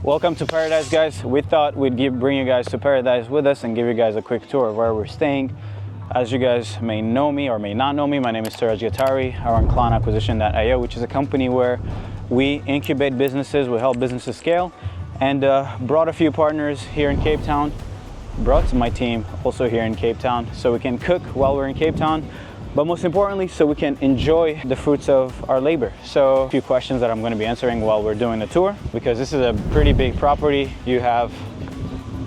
Welcome to Paradise, guys. We thought we'd bring you guys to Paradise with us and give you guys a quick tour of where we're staying. As you guys may know me or may not know me, my name is Serge Gatari. I run clientacquisition.io, which is a company where we incubate businesses, we help businesses scale, and brought a few partners here in Cape Town. Brought my team also here in Cape Town so we can cook while we're in Cape Town, but most importantly, so we can enjoy the fruits of our labor. So a few questions that I'm going to be answering while we're doing the tour, because this is a pretty big property. You have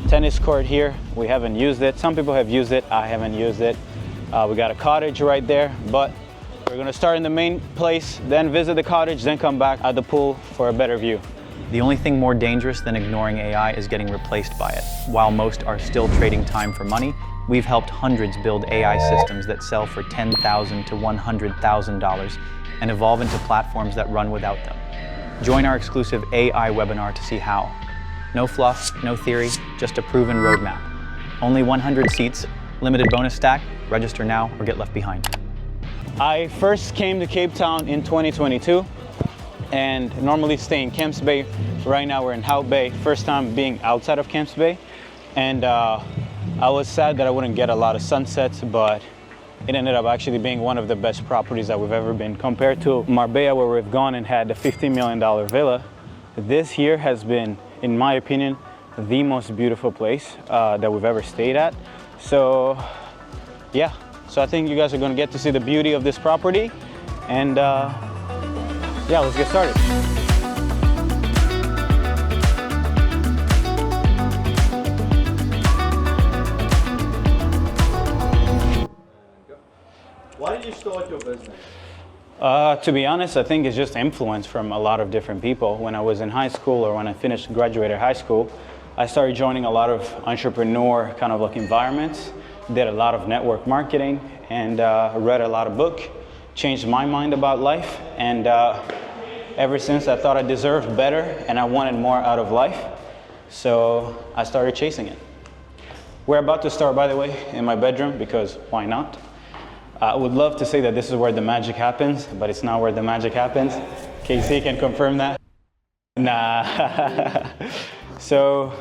tennis court here. We haven't used it. Some people have used it. I haven't used it. We got a cottage right there, but we're going to start in the main place, then visit the cottage, then come back at the pool for a better view. The only thing more dangerous than ignoring AI is getting replaced by it. While most are still trading time for money, we've helped hundreds build AI systems that sell for $10,000 to $100,000 and evolve into platforms that run without them. Join our exclusive AI webinar to see how. No fluff, no theory, just a proven roadmap. Only 100 seats, limited bonus stack. Register now or get left behind. I first came to Cape Town in 2022 and normally stay in Camps Bay. Right now we're in Hout Bay. First time being outside of Camps Bay. And I was sad that I wouldn't get a lot of sunsets, but it ended up actually being one of the best properties that we've ever been. Compared to Marbella, where we've gone and had a $50 million villa, this here has been, in my opinion, the most beautiful place that we've ever stayed at. So yeah, so I think you guys are gonna get to see the beauty of this property, and yeah, let's get started. Why did you start your business? To be honest, I think it's just influence from a lot of different people. When I was in high school, or when I graduated high school, I started joining a lot of entrepreneur kind of like environments, did a lot of network marketing, and read a lot of books, changed my mind about life, and ever since I thought I deserved better and I wanted more out of life, so I started chasing it. We're about to start, by the way, in my bedroom, because why not? I would love to say that this is where the magic happens, but it's not where the magic happens. KC can confirm that. Nah. So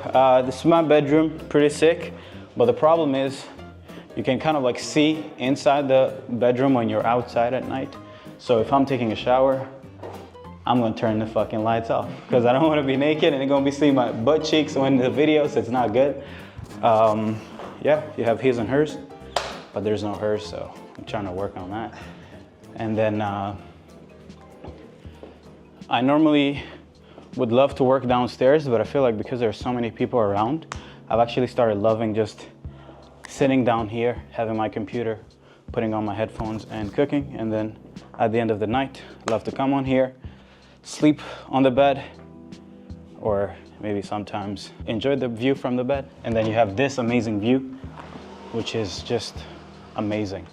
this is my bedroom, pretty sick, but the problem is you can kind of like see inside the bedroom when you're outside at night. So if I'm taking a shower, I'm gonna turn the fucking lights off because I don't want to be naked and you're gonna be seeing my butt cheeks when the video, so it's not good. Yeah, you have his and hers, but there's no hers, so I'm trying to work on that. And then I normally would love to work downstairs, but I feel like because there's so many people around, I've actually started loving just sitting down here, having my computer, putting on my headphones and cooking. And then at the end of the night, I love to come on here, sleep on the bed, or maybe sometimes enjoy the view from the bed. And then you have this amazing view, which is just amazing.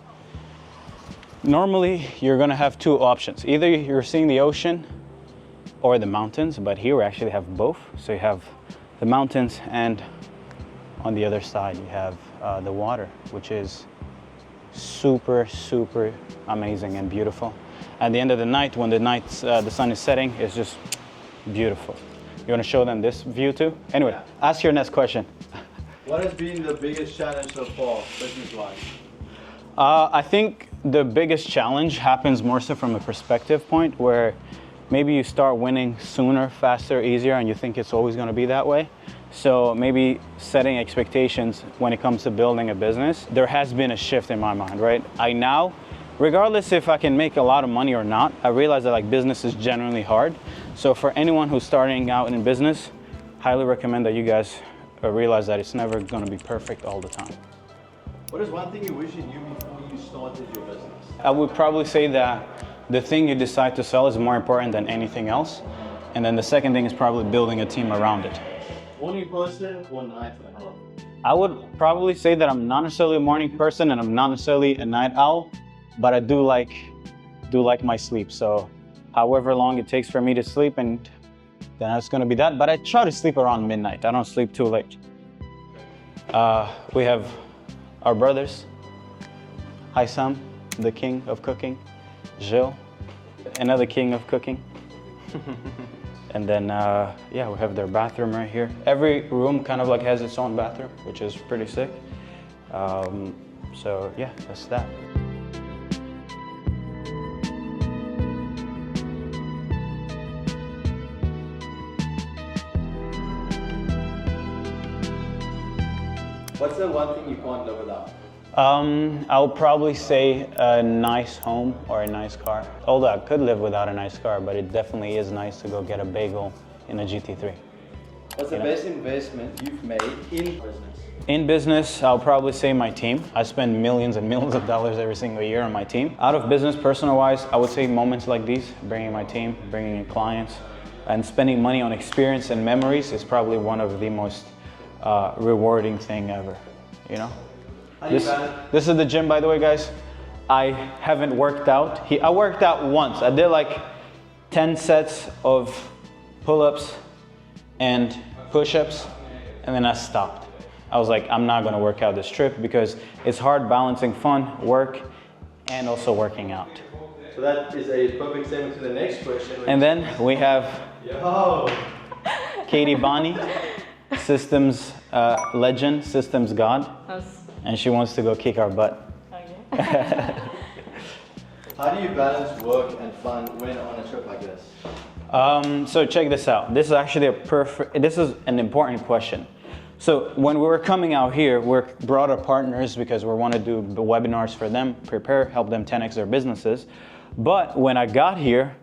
Normally, you're gonna have two options. Either you're seeing the ocean or the mountains, but here we actually have both. So you have the mountains, and on the other side, you have the water, which is super, super amazing and beautiful. At the end of the night, when the sun is setting, it's just beautiful. You wanna show them this view too? Anyway, yeah. Ask your next question. What has been the biggest challenge so far, business-wise? I think the biggest challenge happens more so from a perspective point, where maybe you start winning sooner, faster, easier, and you think it's always going to be that way. So maybe setting expectations when it comes to building a business, there has been a shift in my mind, right? I now, regardless if I can make a lot of money or not, I realize that like business is generally hard. So for anyone who's starting out in business, highly recommend that you guys realize that it's never going to be perfect all the time. What is one thing you wish you knew before you started your business? I would probably say that the thing you decide to sell is more important than anything else. And then the second thing is probably building a team around it. Morning person or night owl? I would probably say that I'm not necessarily a morning person and I'm not necessarily a night owl, but I do like my sleep. So however long it takes for me to sleep, and then it's gonna be that. But I try to sleep around midnight. I don't sleep too late. We have our brothers. Hi Sam, the king of cooking. Gilles, another king of cooking. And then, yeah, we have their bathroom right here. Every room kind of like has its own bathroom, which is pretty sick. So yeah, that's that. What's the one thing you can't live without? I'll probably say a nice home or a nice car. Although I could live without a nice car, but it definitely is nice to go get a bagel in a GT3. What's the best investment you've made in business? In business, I'll probably say my team. I spend millions and millions of dollars every single year on my team. Out of business, personal-wise, I would say moments like these, bringing my team, bringing in clients, and spending money on experience and memories is probably one of the most rewarding thing ever, you know? This is the gym, by the way, guys. I haven't worked out. I worked out once. I did like 10 sets of pull-ups and push-ups, and then I stopped. I was like, I'm not gonna work out this trip because it's hard balancing fun, work, and also working out. So that is a perfect segue to the next question. And then we have Katie Bonney, systems legend, systems god. And she wants to go kick our butt. Okay. How do you balance work and fun when on a trip like this? So check this out. This is actually this is an important question. So when we were coming out here, we're broader partners because we want to do the webinars for them, help them 10x their businesses. But when I got here,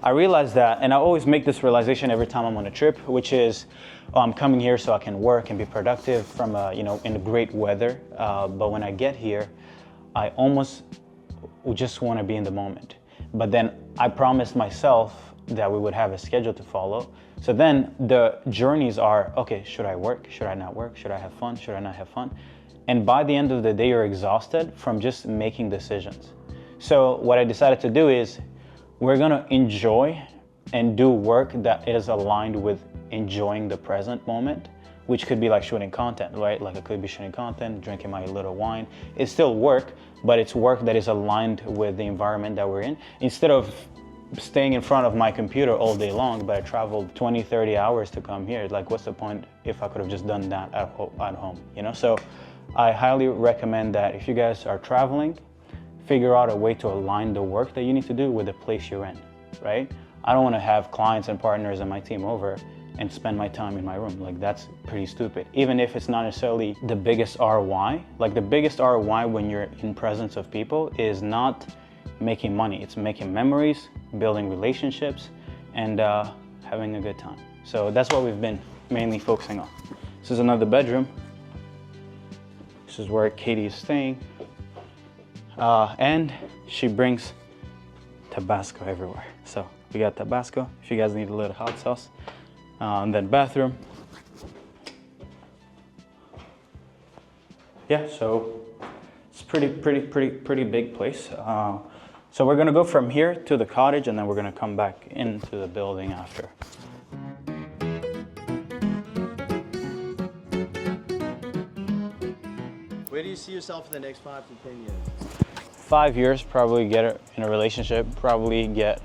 I realized that, and I always make this realization every time I'm on a trip, which is, I'm coming here so I can work and be productive from, in the great weather. But when I get here, I almost just want to be in the moment. But then I promised myself that we would have a schedule to follow. So then the journeys are, okay, should I work? Should I not work? Should I have fun? Should I not have fun? And by the end of the day, you're exhausted from just making decisions. So what I decided to do is, we're gonna enjoy and do work that is aligned with enjoying the present moment, which could be like shooting content, right? Like I could be shooting content, drinking my little wine. It's still work, but it's work that is aligned with the environment that we're in. Instead of staying in front of my computer all day long, but I traveled 20, 30 hours to come here. Like, what's the point if I could have just done that at home, you know? So I highly recommend that if you guys are traveling, figure out a way to align the work that you need to do with the place you're in, right? I don't want to have clients and partners and my team over and spend my time in my room. Like, that's pretty stupid. Even if it's not necessarily the biggest ROI, like the biggest ROI when you're in presence of people is not making money. It's making memories, building relationships, and having a good time. So that's what we've been mainly focusing on. This is another bedroom. This is where Katie is staying. And she brings Tabasco everywhere. So we got Tabasco, if you guys need a little hot sauce. And then bathroom. Yeah, so it's pretty big place. So we're gonna go from here to the cottage and then we're gonna come back into the building after. Where do you see yourself in the next 5 to 10 years? 5 years, probably get in a relationship, probably get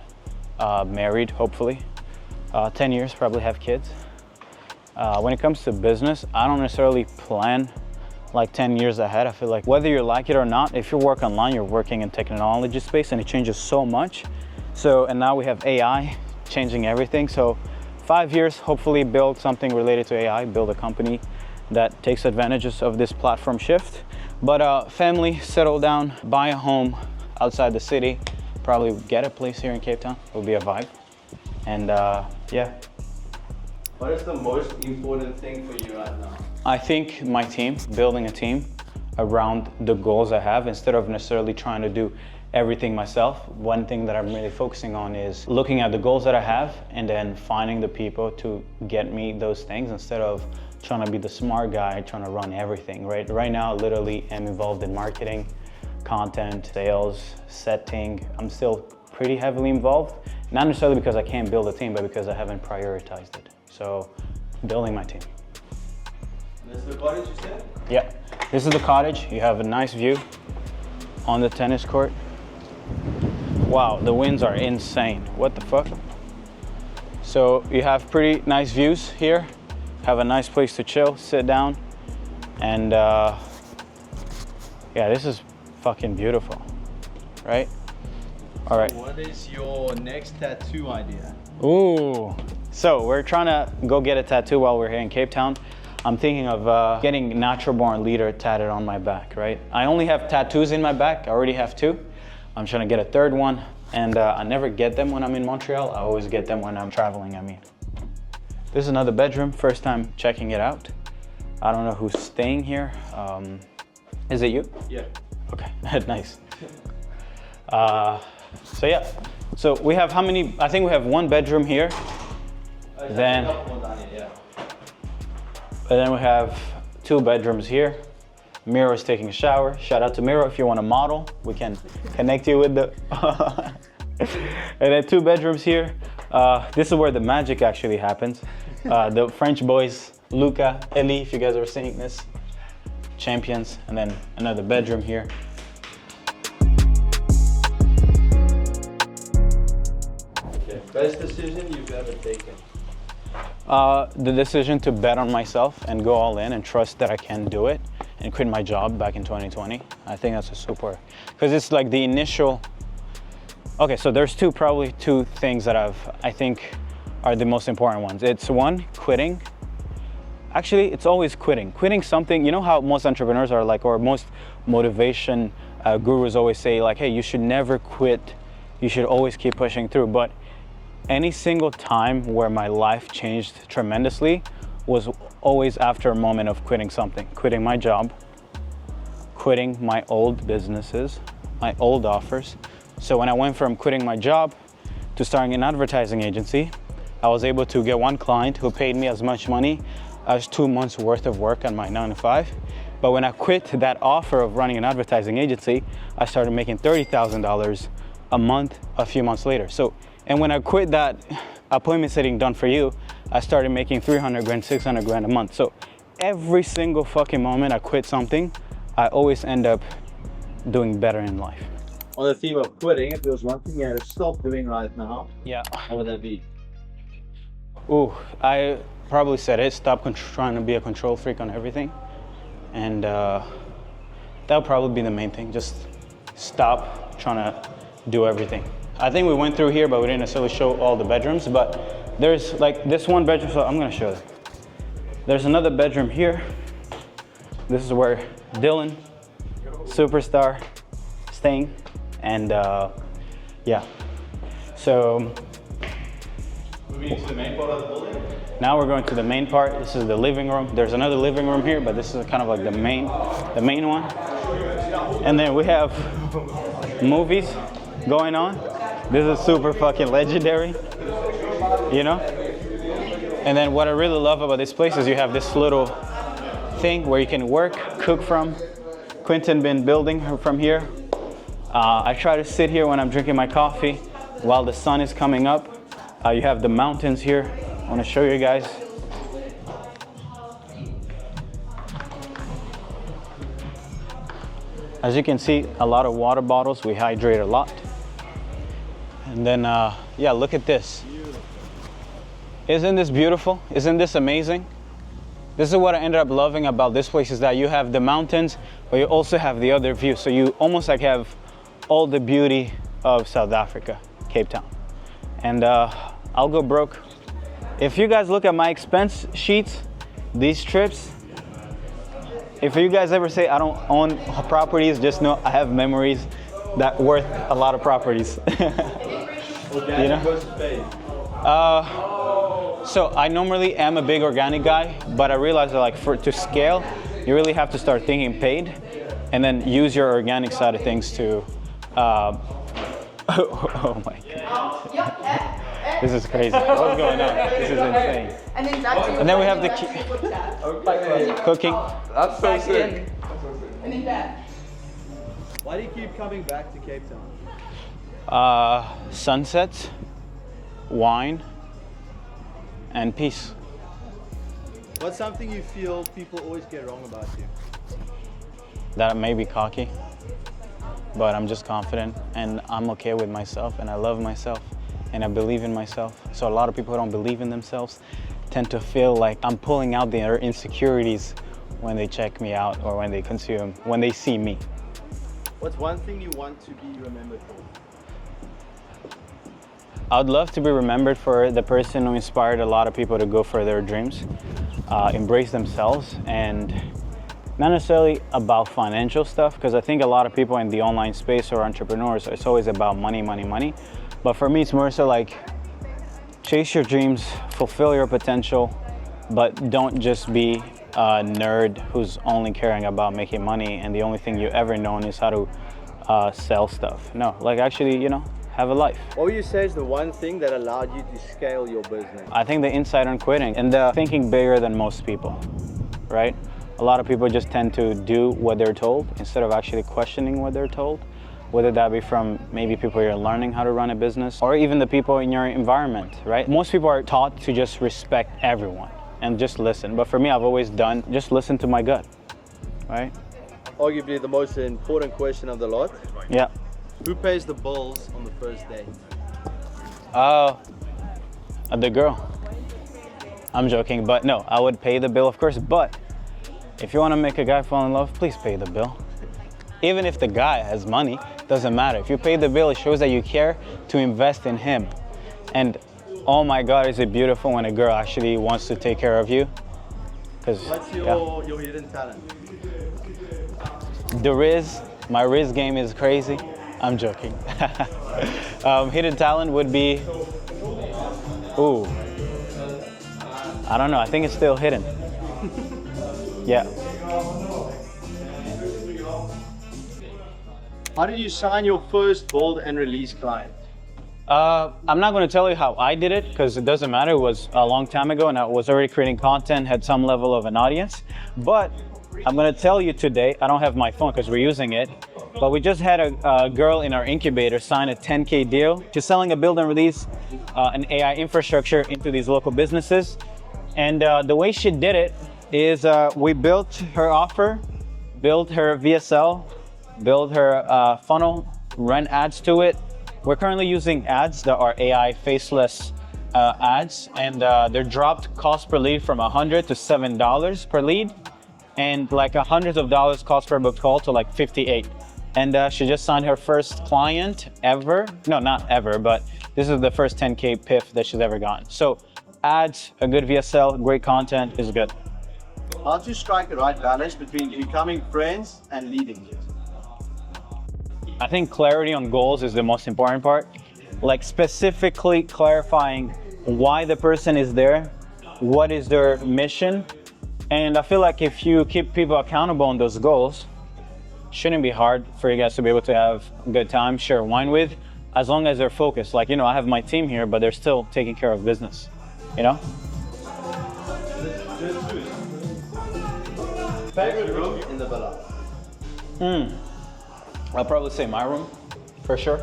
married, hopefully. 10 years, probably have kids. When it comes to business, I don't necessarily plan like 10 years ahead. I feel like whether you like it or not, if you work online, you're working in technology space and it changes so much. So, and now we have AI changing everything. So 5 years, hopefully build something related to AI, build a company that takes advantages of this platform shift. But family, settle down, buy a home outside the city, probably get a place here in Cape Town, it will be a vibe. And yeah. What is the most important thing for you right now? I think my team, building a team around the goals I have instead of necessarily trying to do everything myself. One thing that I'm really focusing on is looking at the goals that I have and then finding the people to get me those things instead of trying to be the smart guy, trying to run everything, right? Right now, I literally am involved in marketing, content, sales, setting. I'm still pretty heavily involved, not necessarily because I can't build a team, but because I haven't prioritized it. So, building my team. This is the cottage you said? Yeah, this is the cottage. You have a nice view on the tennis court. Wow, the winds are insane. What the fuck? So you have pretty nice views here. Have a nice place to chill, sit down, and yeah, this is fucking beautiful, right? All right. What is your next tattoo idea? Ooh, so we're trying to go get a tattoo while we're here in Cape Town. I'm thinking of getting Natural Born Leader tatted on my back, right? I only have tattoos in my back. I already have 2. I'm trying to get a 3rd one, and I never get them when I'm in Montreal. I always get them when I'm traveling, I mean. This is another bedroom, first time checking it out. I don't know who's staying here. Is it you? Yeah. Okay, nice. So yeah, so we have how many? I think we have 1 bedroom here. Then, and then we have 2 bedrooms here. Miro is taking a shower. Shout out to Miro. If you want to model, we can connect you with the. And then 2 bedrooms here. This is where the magic actually happens. The French boys, Luca, Ellie, if you guys are seeing this, champions. And then another bedroom here. Okay. Best decision you've ever taken? The decision to bet on myself and go all in and trust that I can do it and quit my job back in 2020. I think that's a super, because it's like the initial. Okay, so there's probably two things that I think are the most important ones. It's 1, quitting. Actually, it's always quitting. Quitting something, you know how most entrepreneurs are like, or most motivation gurus always say like, hey, you should never quit. You should always keep pushing through. But any single time where my life changed tremendously was always after a moment of quitting something. Quitting my job, quitting my old businesses, my old offers. So when I went from quitting my job to starting an advertising agency, I was able to get 1 client who paid me as much money as 2 months worth of work on my 9-to-5. But when I quit that offer of running an advertising agency, I started making $30,000 a month a few months later. So, and when I quit that appointment setting done for you, I started making 300 grand, 600 grand a month. So every single fucking moment I quit something, I always end up doing better in life. On the theme of quitting, if there was one thing you had to stop doing right now, Yeah. what would that be? Ooh, I probably said it. Stop trying to be a control freak on everything. And that would probably be the main thing. Just stop trying to do everything. I think we went through here, but we didn't necessarily show all the bedrooms. But there's like this one bedroom, so I'm gonna show it. There's another bedroom here. This is where Dylan, superstar, staying. And yeah, so moving to the main part of the building. Now we're going to the main part. This is the living room. There's another living room here, but this is kind of like the main one. And then we have movies going on. This is super fucking legendary, you know? And then what I really love about this place is you have this little thing where you can work, cook from. Quentin been building from here. I try to sit here when I'm drinking my coffee while the sun is coming up. You have the mountains here. I want to show you guys. As you can see, a lot of water bottles. We hydrate a lot. And then, yeah, look at this. Isn't this beautiful? Isn't this amazing? This is what I ended up loving about this place, is that you have the mountains, but you also have the other view. So you almost like have all the beauty of South Africa, Cape Town. And I'll go broke. If you guys look at my expense sheets, these trips, if you guys ever say I don't own properties, just know I have memories that worth a lot of properties. Organic, you know? Versus paid. So I normally am a big organic guy, but I realized that like to scale, you really have to start thinking paid and then use your organic side of things to, oh my God. This is crazy. What's going on? This is insane. And then we have the cooking. That's so sick. Why do you keep coming back to Cape Town? Sunsets, wine, and peace. What's something you feel people always get wrong about you? That I may be cocky, but I'm just confident and I'm okay with myself and I love myself. and I believe in myself. So a lot of people who don't believe in themselves tend to feel like I'm pulling out their insecurities when they check me out or when they see me. What's one thing you want to be remembered for? I'd love to be remembered for the person who inspired a lot of people to go for their dreams, embrace themselves, and not necessarily about financial stuff, because I think a lot of people in the online space or entrepreneurs, it's always about money, money, money. But for me, it's more so like chase your dreams, fulfill your potential, but don't just be a nerd who's only caring about making money and the only thing you ever known is how to sell stuff. No, like actually, you know, have a life. What would you say is the one thing that allowed you to scale your business? I think the insight on quitting and the thinking bigger than most people, right? A lot of people just tend to do what they're told instead of actually questioning what they're told, whether that be from maybe people you're learning how to run a business or even the people in your environment, right? Most people are taught to just respect everyone and just listen. But for me, I've always done just listen to my gut, right? Arguably the most important question of the lot. Yeah. Who pays the bills on the first date? The girl. I'm joking, but no, I would pay the bill, of course. But if you want to make a guy fall in love, please pay the bill. Even if the guy has money, doesn't matter. If you pay the bill, it shows that you care to invest in him. And oh my God, is it beautiful when a girl actually wants to take care of you? What's your hidden talent? The Riz, my Riz game is crazy. I'm joking. Hidden talent would be, I don't know, I think it's still hidden. Yeah. How did you sign your first build and release client? I'm not going to tell you how I did it because it doesn't matter. It was a long time ago and I was already creating content, had some level of an audience. But I'm going to tell you today, I don't have my phone because we're using it, but we just had a girl in our incubator sign a 10K deal. She's selling a build and release, an AI infrastructure into these local businesses. And the way she did it is we built her offer, built her VSL, build her funnel, run ads to it. We're currently using ads that are AI faceless ads, and they're dropped cost per lead from $100 to $7 per lead, and like hundreds of dollars cost per booked call to like 58. And she just signed her first client ever. No, not ever, but this is the first 10K PIF that she's ever gotten. So ads, a good VSL, great content is good. How to strike the right balance between becoming friends and leading? I think clarity on goals is the most important part. Like specifically clarifying why the person is there, what is their mission. And I feel like if you keep people accountable on those goals, it shouldn't be hard for you guys to be able to have a good time, share wine with, as long as they're focused. Like, you know, I have my team here, but they're still taking care of business, you know? Favorite room in the villa? I'll probably say my room, for sure.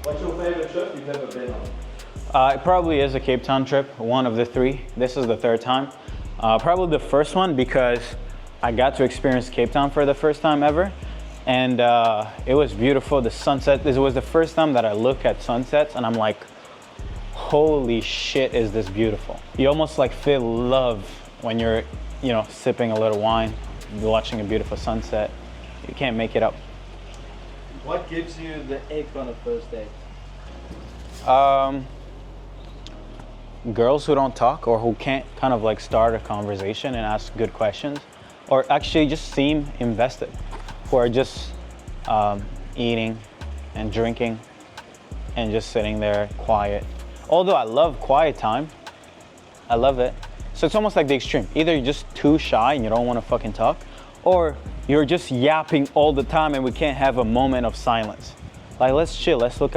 What's your favorite trip you've ever been on? It probably is a Cape Town trip, one of the three. This is the third time. Probably the first one because I got to experience Cape Town for the first time ever. And it was beautiful, the sunset. This was the first time that I look at sunsets and I'm like, holy shit, is this beautiful. You almost like feel love when you're, you know, sipping a little wine, watching a beautiful sunset. You can't make it up. What gives you the ick on a first date? Girls who don't talk or who can't kind of like start a conversation and ask good questions, or actually just seem invested, who are just eating and drinking and just sitting there quiet. Although I love quiet time, I love it. So it's almost like the extreme. Either you're just too shy and you don't want to fucking talk, or you're just yapping all the time and we can't have a moment of silence. Like, let's chill, let's look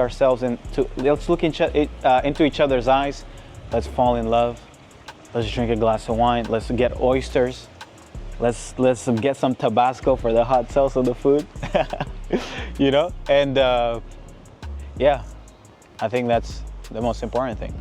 into each other's eyes, let's fall in love, let's drink a glass of wine, let's get oysters, let's get some Tabasco for the hot sauce of the food, you know? And yeah, I think that's the most important thing.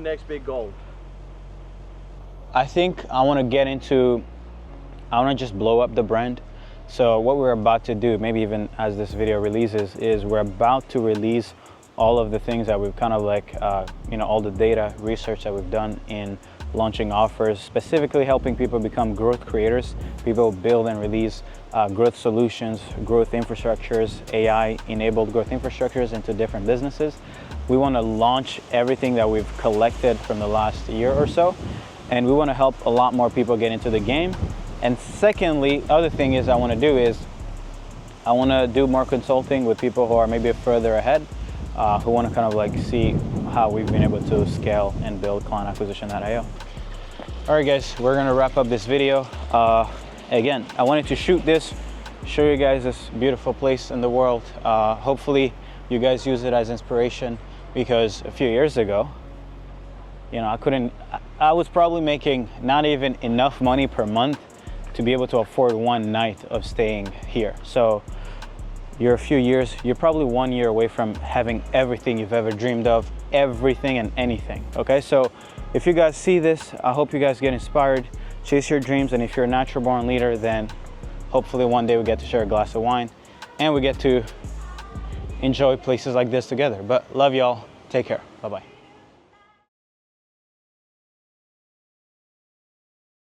next big goal? I think I want to just blow up the brand. So what we're about to do, maybe even as this video releases, is we're about to release all of the things that we've kind of like, all the data research that we've done in launching offers, specifically helping people become growth creators, people build and release growth solutions, growth infrastructures, AI-enabled growth infrastructures into different businesses. We want to launch everything that we've collected from the last year or so, and we want to help a lot more people get into the game. And secondly, other thing is I want to do more consulting with people who are maybe further ahead, who want to kind of like see how we've been able to scale and build client acquisition.io. All right, guys, we're gonna wrap up this video. Again, I wanted to shoot this, show you guys this beautiful place in the world. Hopefully you guys use it as inspiration, because a few years ago, I was probably making not even enough money per month to be able to afford one night of staying here. So you're probably 1 year away from having everything you've ever dreamed of, everything and anything, okay? So if you guys see this, I hope you guys get inspired, chase your dreams, and if you're a natural born leader, then hopefully one day we get to share a glass of wine and we get to enjoy places like this together. But love y'all, take care, bye-bye.